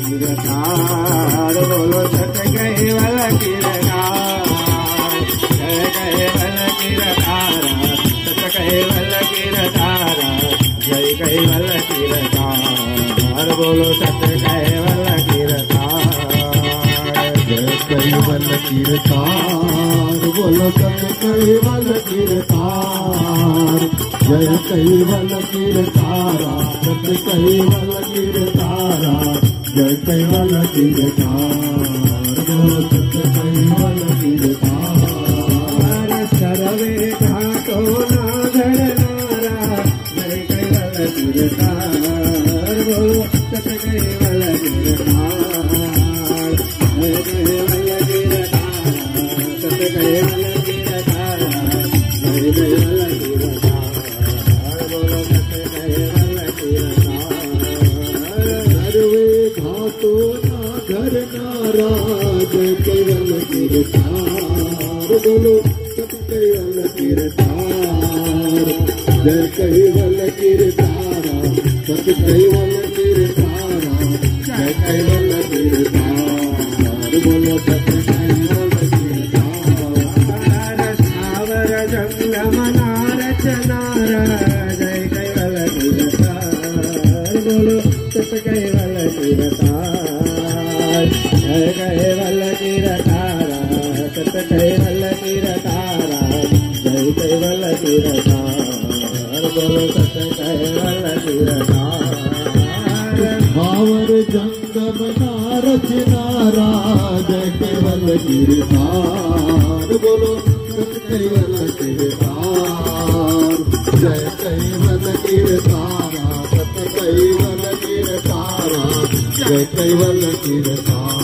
गिरधार बोलो सत कैवल गिरधार जय कैवल गिरधार सत कैवल गिरधार जय कैवल गिरधार बोलो सत कैवल गिरधार जय कैवल गिरधार बोलो सत कैवल गिरधार जय कैवल गिरधारा सत कैवल गिरधारा जय कैवल गिरधार बोलो सत कैवल गिरधार सर्वे घाटो नागर नारा जय कैवल गिरधार बोलो सत कैवल गिरधार जय कैवल गिरधार सत कैवल गिरधार जय कैवल जय कैवल गिरधार बोलो सत कैवल गिरधार जय कैवल गिरधारा सत कैवल गिरधारा जय कैवल गिरधार बोलो सत कैवल गिरधार सावर जंगम नारच नारा जय कैवल गिरधार बोलो सत कैवल गिरधार जय कैवल गिरधारा सत कैवल गिरधारा जय कैवल गिरधार बोलो सत कैवल गिरधार भावर जंगम नारच नारा जय कैवल गिरधार बोलो सत कैवल गिरधार जय कैवल गिरधारा सत कैवल गिरधारा जय कैवल गिरधार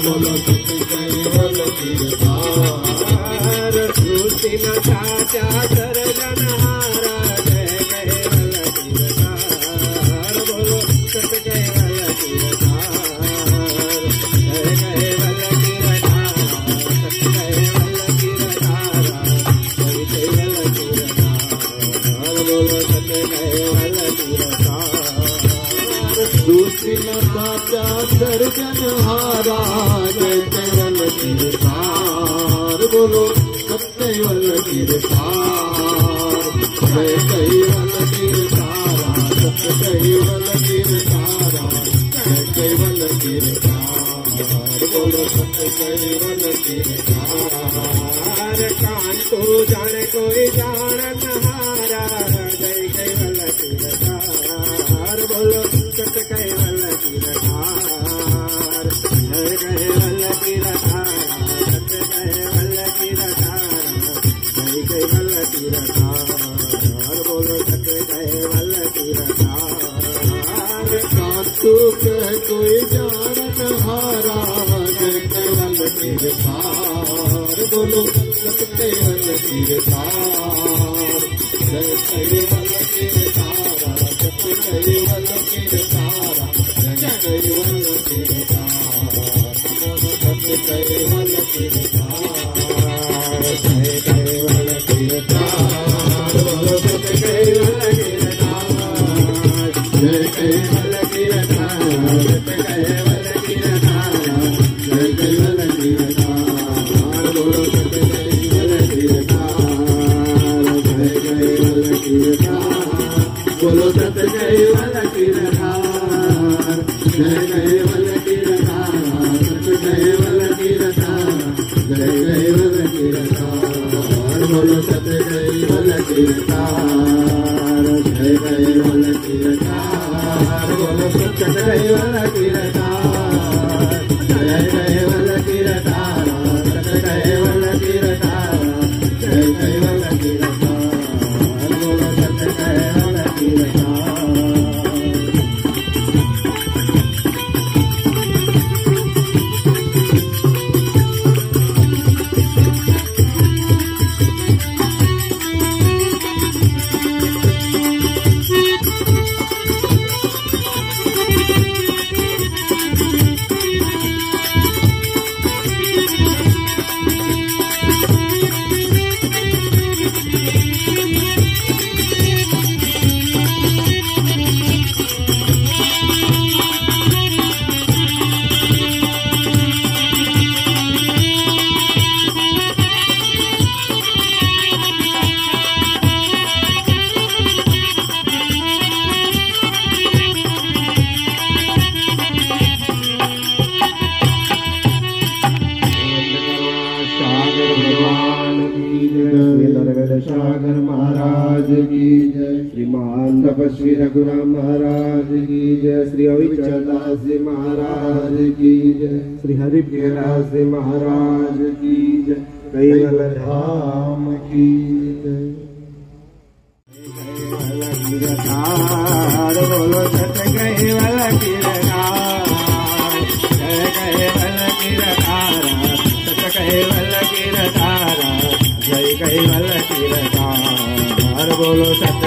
बोलो सत कैवल गिरधार श्रुति न साचा सर्जनहारा जय कैवल गिरधार बोलो सत कैवल गिरधार जय कैवल गिरधार सत कैवल गिरधार जय कैवल गिरधार बोलो सत कैवल गिरधार श्रुति न साचा सर्जनहारा जय कैवल गिरधार बोलो सत कैवल गिरधार जय कैवल गिरधारा सत कैवल गिरधारा जय कैवल गिरधार बोलो सत कैवल गिरधार कांतो जाने कोई जानन हारा जय कैवल गिरधार बोलो सत कैवल गिरधार जय कैवल गिरधार सत कैवल गिरधार जय कैवल गिरधार बोलो सत कैवल गिरधार कांतो कह कोई जानन हारा जय कैवल गिरधार बोलो सत कैवल गिरधार जय कैवल गिरधारा सत कैवल गिरधारा जय कैवल गिरधार बोलो सत कैवल गिरधार जय कैवल गिरधार बोलो सत कैवल गिरधार जय कैवल गिरधार सत कैवल गिरधार जय कैवल गिरधार बोलो सत कैवल गिरधार जय कैवल गिरधार बोलो सत कैवल गिरधार जय कैवल गिरधार सत कैवल गिरधार जय कैवल गिरधार बोलो सत कैवल गिरधार जय कैवल गिरधार बोलो सत कैवल गिरधार जय कैवल गिरधार सत कैवल गिरधार जय कैवल गिरधार बोलो सत कैवल गिरधार सागर महाराज की जय। श्रीमान तपस्वी रघुराम महाराज की जय। श्री अविचल दास जी महाराज की जय। श्री हरि दास जी महाराज की जय। कैवल धाम की जय। बोलो सत कैवल गिरधार, जय कैवल गिरधार, सत कैवल गिरधार, जय कैवल गिरधार। बोलो सत